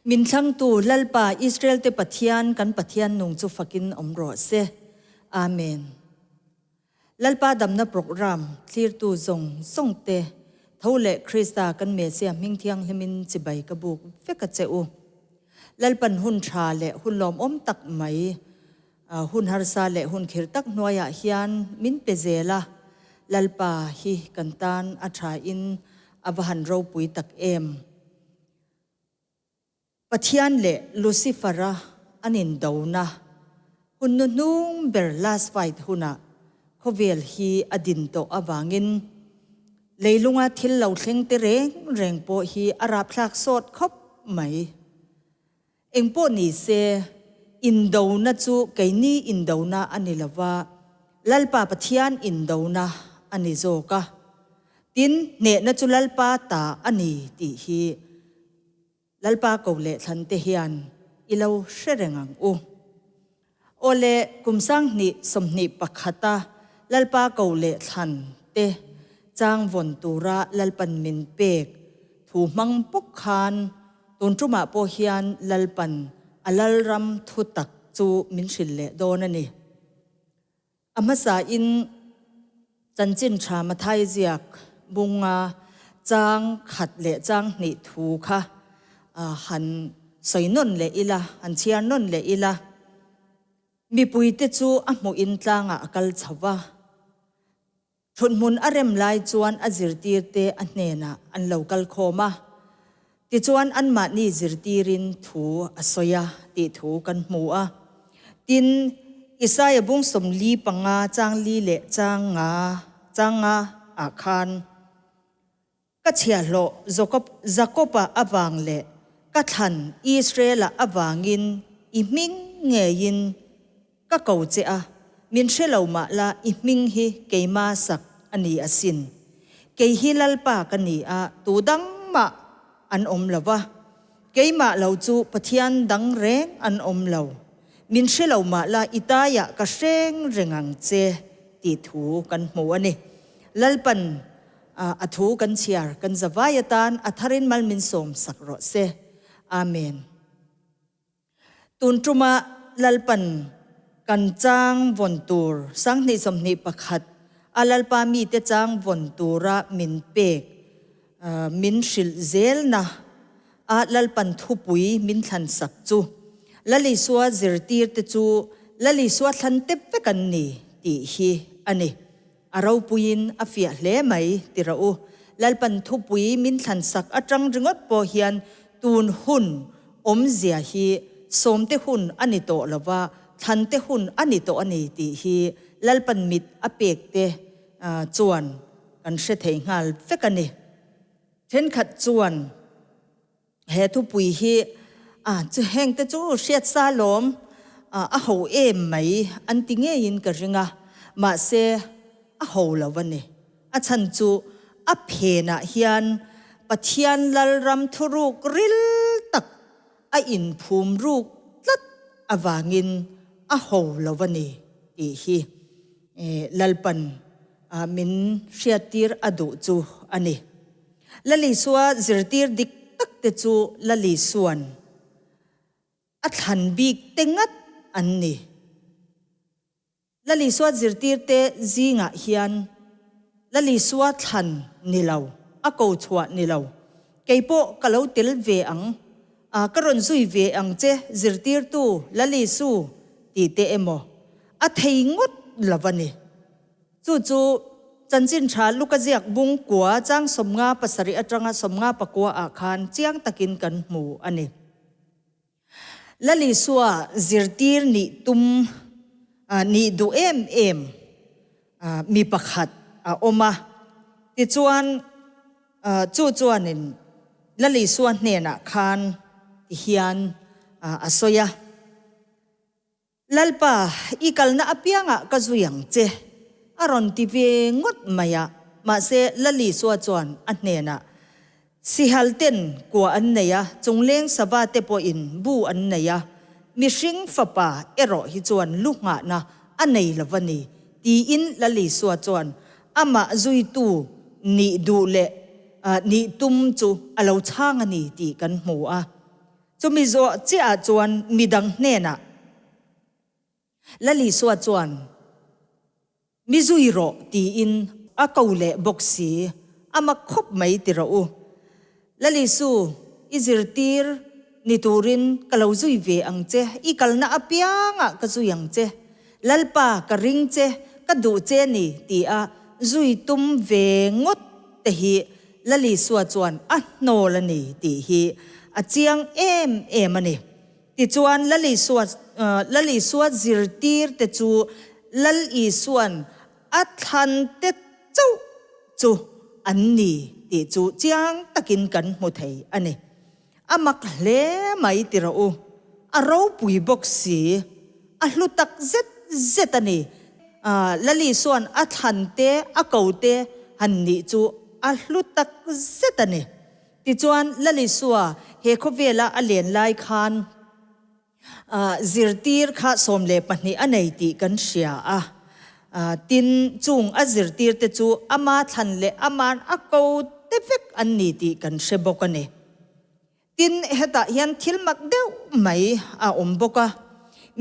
มินช่างตูลัลปาอิสราเอลเตปะเทียนกันปะเทียนนุงจุฟักินอมรอเซอาเมนลัลปาดำนับโปรแกรมคลีร์ตูจงส่งเตเท่าเละคริสตากันเมเซียมิงเทียงเฮมินจิบายกบุกเฟกเจอูลัลปันหุนชาเละหุนลอมอมตักไหมหุนฮาร์ซาเละหุนเขีรตักนัวยาฮิยันมินเปเซลาลัลปาฮีกันตานอัชาอินอวหันเราปุยตักเอมปะเทียนเละลูซิฟาระอันินดาวนะหุนนุ่งเบร์ลาสไฟท์หุนะโคเวลฮีอดินโตอวางินเลยลุงอาทิลเหล่าเทงเตเรงแรงโปฮีอาราพลักโสดคบไหมเอ็งโปนี่เซอินดาวนะจูไกนี่อินดาวนะอันนี้ละว่าลัลปาปะเทียนอินดาวนะอันนี้โจกะตินเนนะจูลัลปาตาอันนี้ติฮีลัลปาเกาเละทันเตฮิยันอิเลวเชรงอังอูโอเล่กุมสังนิสมนิปักขตาลัลปาเกาเละทันเตจางวนตูระลัลปันมินเปกถูมังปุกคานตุนจุมาโปฮิยันลัลปันอลัลรัมทุตักจูมินชิลเละโดนันนี่อามาสาอินจันจินชามาไทยเจียกบุงาจางขัดเละจางนิถูค่ะหันสอยนนเละอีละหันเชียนนเละอีละมีปุยเตจูอ่ะโมอินตางะกัลชาวะชุนมุนอารมไลจวนอจิรตีร์เตอันเนนะอันเหล่ากัลโคมาติจวนอันมานี่จิรตีรินถูอสอยาติถูกันหมูอ่ะตินอิสายบุงสมลีปังงาจางลีเละจางงาอาคารก็เชียโลจักบอวังเละก็ทันอิสราเอลอวังินอิมิงเงยินก็เกาเจอะมินเชลาวมาละอิมิงฮีเกยมาสักอันนี้อสินเกยฮิลัลปากันนี้อะตูดังมาอันอมละวะเกยมาเหล่าจูปะเทียนดังแรงอันอมเหล่ามินเชลาวมาละอิตายะกะเรงเริงังเจติถูกันหมูอันนี้ลัลปันอัถูกันเชียร์กันจะวายตานอัทารินมัลมินสมสักรอเซอาเมนตุนจุมาลัลปันกันจางวนตูร์สังนิสมนิปขัดอาลัลปามีเตจางวนตูระมินเปกมินชิลเซลนะอาลัลปันทุปุยมินทันสักจูลัลิสวาซิรตีร์เตจูลัลิสวาทันเตปกันนี่ตีฮีอันนี้อาราปุยินอาฟิยเล่ไหมติราอูลัลปันทุปุยมินทันสักอาจังริงอดโปเฮียนตูนหุนอมเสียฮีสมเตหุนอันนี้โตละว่าทันเตหุนอันนี้โตอันนี้ตีฮีลัลปันมิดอเปกเตจวนกันเสถียงาลเฟกันนี่เช่นขัดจวนเหตุปุยฮีจะแห่งแต่จูเสียดซาลมเขาเอ็มไหมอันติเงยินกระริงมาเซเขาละวันนี้ฉันจูเพนะเฮียนปะเทียนลัลรัมทุรุกริลตักอินภูมิรูกลัดวางินเขาละวันนี้อีฮีลัลปันมินเชียตีร์อดูจูอันนี้ลัลิสวาจิรตีร์ดิกตักเตจูลัลิสวนหันบีกเตงัดอันนี้ลัลิสวาจิรตีร์เตจีงะเฮียนลัลิสวาทันนิลาวเกาชัวนิลาวเกยโปกะเลวเตลเวอังกระรอนซุยเวอังเจจิรตีร์ตูลัลิสูตีเตเอโมเทงดละวันนี้จู่จันจินชาลูกเจียกบุงกัวจ้างสมงาปัสริอจังสมงาปะกัวอาคารเจียงตะกินกันหมูอันนี้ละลิสัวจิรตีร์นี่ตุมนี่ดูเอ็ม มีประคัดอมาติจวนจู่จวนนินละลิส่วนเนี่ยนะคันเฮียนอสอยลัลปะอีกลน่าอภิยังก็จุยังเจอารอนที่เวงดมายามาเสละลิส่วนจวนอันเนี่ยนะสิฮัลเต็นกัวอันเนี่ยจงเลี้ยงสบายเตปอินบูอันเนี่ยมิชิงฟ้าป่ารอฮิจวนลูกงานะอันเนี่ยละวันนี้ตีอินละลิส่วนจวนอามาจุยตูนี่ดูเละนี่ตุ้มจูอาเราช่างอันนี้ตีกันหัวจูมิโซเจ้าจวนมีดังเนน่ะละลิส่วนจวนมิจุยรอตีอินอาเกาเละบกสีอามาคบไม่ติเราละลิสูอิจิรตีร์นิตูรินกะเราจุยเวอังเจอีกลน่าอภิยังก็จุยังเจลัลปากะริงเจก็ดูเจนี่ตีจุยตุ้มเวงดแต่ฮีละลิส่วนจวนโนละนี่ตีฮีเจียงเอ็มนี่ติจวนละลิส่วนจิรตีร์แต่จูละลิส่วนทันเตจูอันนี้ติจูเจียงตะกินกันหมดไทยอันนี้มักเล่ไม่ติเราเราปุยบกสีลุตักเจ็ดอันนี้ละลิส่วนทันเตเกาเตฮันนี่จูลุตักเจ็ดอันนี้ติจวนละลิส่วนเฮโคเวลาเลียนไลคันจิรตีร์ข้าสมเลปนี่อันไหนตีกันเสียตินจุงจิรตีร์เตจูมาทันเลมาเกาเตเฟกอันนี้ตีกันเชบกันเนี่ยตินเหตุยันทิลมักเดียวไม่อมบก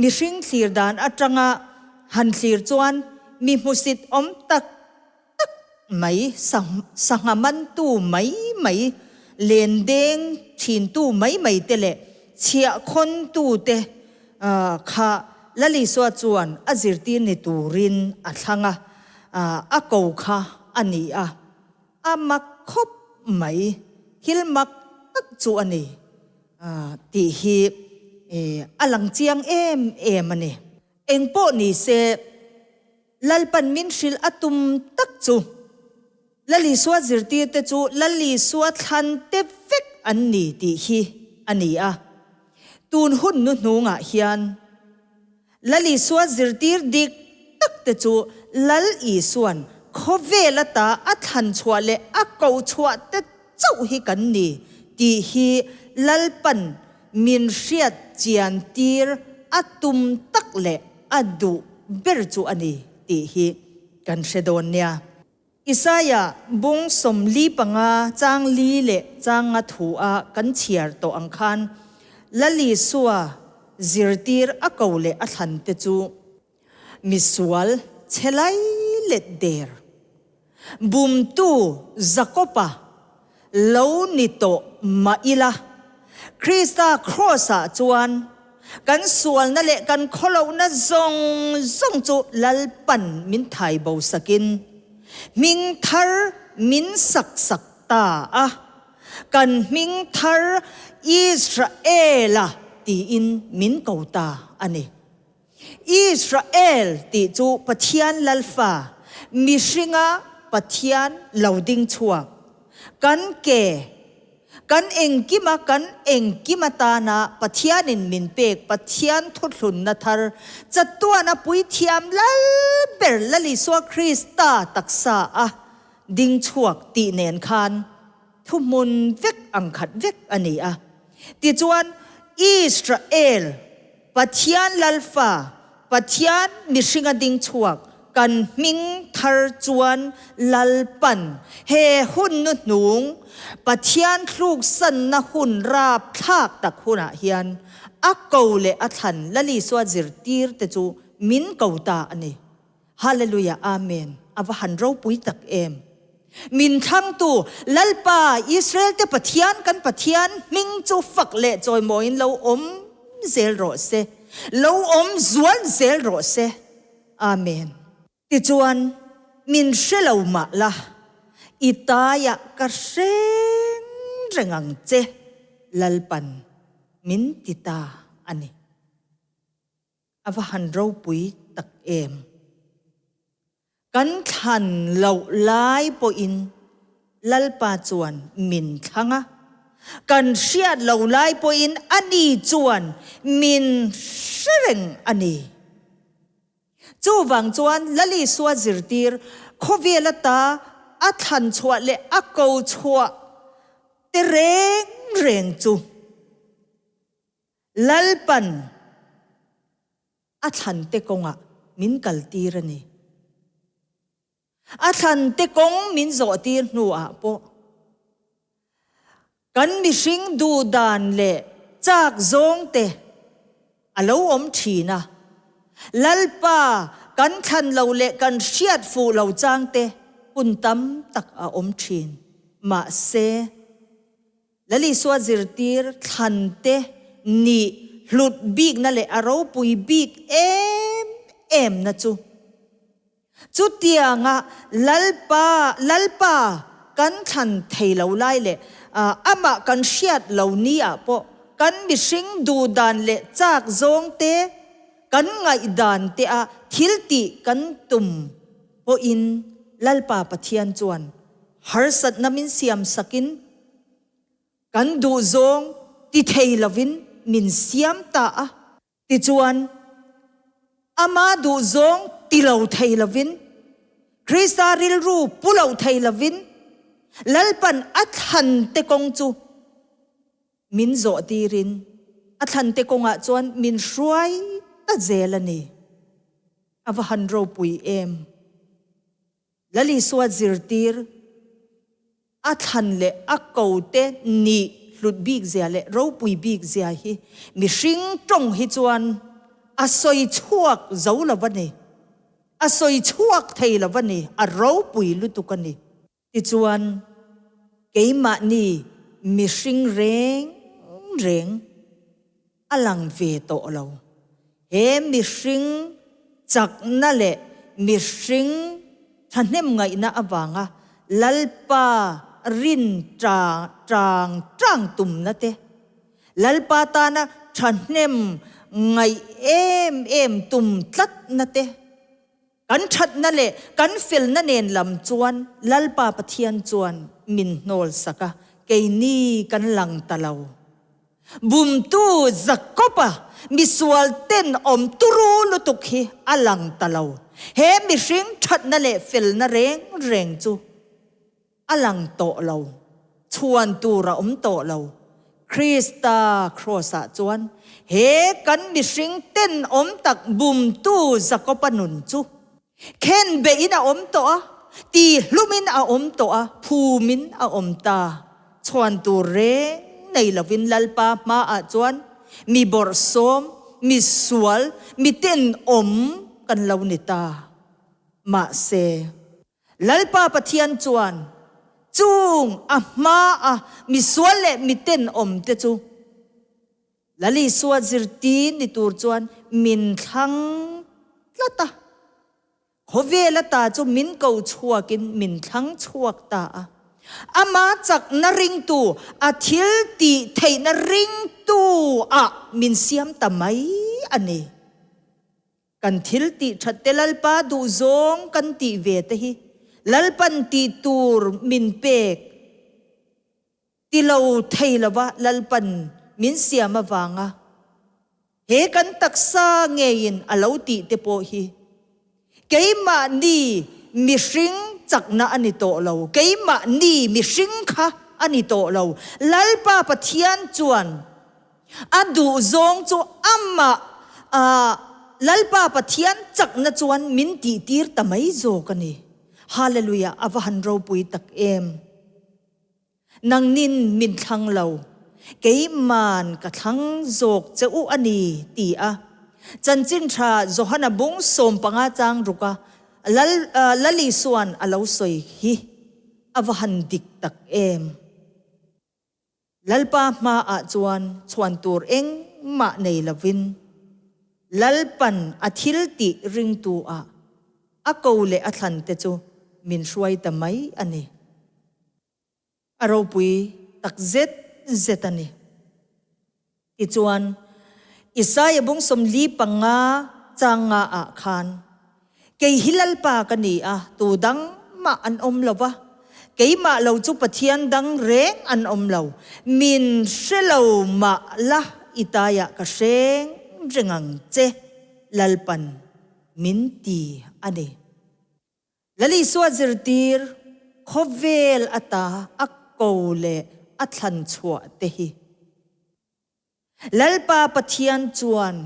มีสิ่งสีดานจังหันสีจวนมีมุสิตตักไม่สังมันตู้ไม่เลนเด้งชินตู้ไม่เตเลเชียคนตู้เตข้าละลิสวจวนจิรตีนิตูรินทังเกาข้าอันนี้มักคบไม่ฮิลมักตักจวนนี่ตีฮีลังเจียงเอ็มนี่เอ็งโปนี่เสลัลปันมินชิลตุมตักจูละลิสวจิรตีเตจูละลิสวทันเตเฟกอันนี้ตีฮีอันนี้ตูนหุ่นนุ่งเฮียนละลิสวจิรตีดิกตักเตจูลัลอีส่วนโคเวลตาทันชัวเลเกาชัวเตเจ้าฮิกันนี่ตีฮีลัลปันมินเชียเจียนตีร์ตุมตักเลดูเบรจูอันนี้ตีฮีกันเชโดนเนี่ยอิสายาบุงสมลีปังจางลีเลจางถูกันเชียร์โตอังคันละลิสัวจิรตีร์เกาเลทันเตจูมิสวลเชลัยเลเดร์บุมตูจักปะลาวนิโตมาอิลาคริสตาครอสจวนกันส่วนนั่นแหละกันขลาวนั่นซงจูลัลปันมินไทยเบาสกินมิงทาร์มินสักตากันมิงทาร์อิสราเอลตีอินมินเกาตาอันนี้อิสราเอลตีจูปะเทียนลัลฟามิชิงปะเทียนเหลาดิงชัวกันเกกันเองกิมาตานาปะเทียนินมินเปกปะเทียนทุลุนนาทาร์จัดตัวนาปุยเทียมลัลเบรลลิสวคริสตาตักษาดิงชวกตีเนนคานทุมุนเวกอังขัดเวกอันนี้ติจวนอิสราเอลปะเทียนลัลฟาปะเทียนมิชิงดิงชวกกันมิงทาร์จวนลัลปันเฮหุ่นนุ่นุงปะเทียนลูกสันนะหุ่นราบทากตักหุ่นเฮียนเกาเลทันละลิสวจิรตีร์เตจูมินเกาตาอันนี้ฮาเลลูยาอาเมนหันเราปุยตักมินทั้งตัวลัลปาอิสราเอลเตปะเทียนกันปะเทียนมิงจูฝักเละจอยมอยเราเซลโรเซเราจวนเซลโรเซอาเมนติจวนมินเชลาวมาละอิตายะกระเซงเร่งเจลัลปันมินติตาอันนี้หันเราปุยตัก กันทันเหล่าไล่ปออินลัลปาจวนมินทังะกันเชียดเหล่าไล่ปออินอันนี้จวนมินเสรงอันนี้จู่วังจวนละลิสวจิรตีร์โคเวลตาอัทันชัวเลอักเอาชัวเตเรงจู่ลัลปันอัทันเตกงะมินกัลตีรนี่อัทันเตกงมินโจตีร์นัวปอกันมิชิงดูดานเลจากจงเตอโลอมทีนะลัลปากันทันเราเลกันเชียดฟูเราจางเตปุนตัมตักอมทีนมาเซละลิสวาจิรตีร์ทันเตนี่หลุดบีกนั่นแหละเราปุยบีกเอ็มนะจุดเตียงะลัลปากันทันเทเราไล่เลยอามากันเชียดเหล่านี้ปอกันมิชิงดูดานเลจากจงเตกันไงดานเตะทิลติกันตุมพออินลัลปาปะเทียนจวนฮาร์สัตนามินเสียมสกินกันดูจงติเทลวินมินเสียมตาติจวนอามาดูจงติเลาเทลวินคริสตาริลรูปุเลาเทลวินลัลปันอัทันเตกงจูมินโจตีรินอัทันเตกงจวนมินช่วยตาเจลนีอวหันโรปุยเอ็มละลิสวาจิรตีร์อัทันเลอักเกาเตนีหลุดบีกเสียเลโรปุยบีกเสียฮีมิชิงตรงฮิจวนอาศัยชวกเจ้าละวันนี้อาศัยชวกไทยละวันนี้อาโรปุยลุตุกันนี้ติจวนเกยมานี่มิชิงเร่งอลังเวโตเราเฮมิชิงจักนั่นแหละมิชิงท่านเนมไงนะอวังลัลปารินจางตุ่มนะเตลัลปาตานะท่านเนมไงเอ็มตุ่มตัดนะเตกันชัดนั่นแหละกันฟิลนั่นเองลำจวนลัลปาปะเทียนจวนมินโนลสักเกยนี่กันหลังตะเลาบุมตูจักกบะมิสวลเต้นอมตุรูลุตุกฮีอลังตะเลาเฮมิชิงชัดนั่นแหละฟิลนั่นเร่งจูอลังโตเราชวนตูระโตเราคริสตาครอสะจวนเฮกันมิชิงเต้นตักบุมตูจักกบะนุนจูเข็นเบอินตัวตีลุมินตัวภูมินตาชวนตัวเร่ในลวินลัลปามาจวนมีบอร์สมมีสวลมีเต้นกันลาวนิตามาเซลัลปาปะเทียนจวนจุงมามีสวลเลมีเต้นเตจูลัลิสวาจิรตีนิตูจวนมินทังละตาขเวลตาจูมินเกาชัวกินมินทั้งชัวตาอามาจากนริงตูอาทิลตีเทนริงตูมินเสียมตะไมอันนี้กันทิลตีชัดเตลัลปาดูจงกันตีเวทฮีลัลปันตีตูร์มินเปกตีเราเทลวะลัลปันมินเสียมวางเฮกันตักษาเงียนอาลาวตีเตโปฮีเกยมานี่มิชิงจักนะอันนี้โตเราเกยมานี่มิชิงค่ะอันนี้โตเราลัลปาปะเทียนจวนอดูจงจูอัมมาลัลปาปะเทียนจักนะจวนมินตีร์ตะไม่โจกันนี่ฮาเลลูยาอวหันเราปุยตักนังนินมินทังเราเกยมานกะทังโจกเจ้าอันนี้ตีจันจินชาโจฮันบุงสมปังอาจางรุกะลลิสวนอลาวสวยฮีอวหันดิกตักลัลปามาจวนชวนตัวมาในลวินลัลปันอทิลติริงตัวอากาวเลอทันเตจูมินช่วยตะไมอันนี้เราปุยตักเจ็ดอันนี้อีจวนอิสายบุงสมลีปังงาจางงาคาน kei hilal pa kani a tu dang ma an om lova kei ma lo chu pathian dang reng an om lo min shelo ma la itaya ka seng rengang che lalpan min ti ani lali suwa zirtir khovel ata akole athan chua te hi lalpa pathian chuan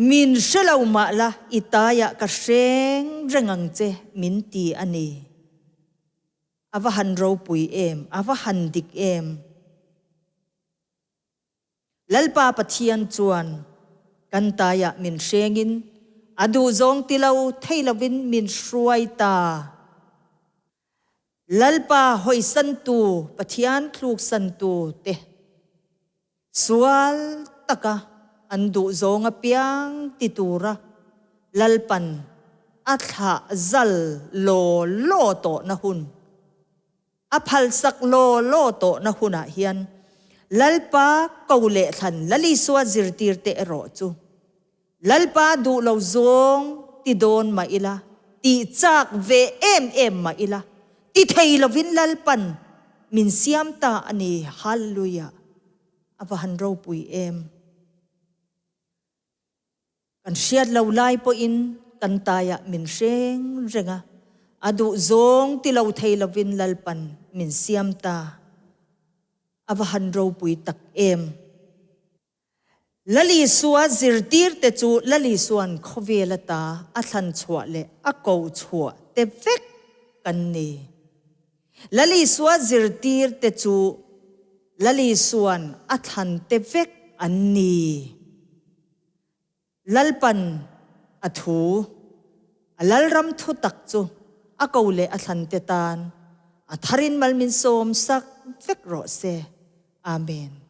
min shelo ma la itaya ka seng rengang che min ti ani ava han ro pui em ava han dik em lalpa pathian chuan kantaya min shengin adu zong tilau theilovin min shruai ta lalpa hoi santu pathian thluk santu te sual taka andu zonga piang titura lalpan atha zal lo to na hun aphal sak lo to na huna hian lalpa kaule than lali suwa zirtir te ro chu lalpa du lo zong ti don ma ila ti chak ve em ma ila ti thei lovin lalpan min siam ta ani hallelujah avahan ro pui em kan siat lo lai po in kan taya min reng renga adu zong ti lo thei lovin lalpan min siam ta avahan ro pui tak em lali suwa zirtir te chu lali suan khovelata athan chua le ako chua te vek kan ni lali suwa zirtir te chu lali suan athan te vek an ni lalpan athu alalram thu tak chu ako le athan te tan atharin malmin som sak vek ro se amen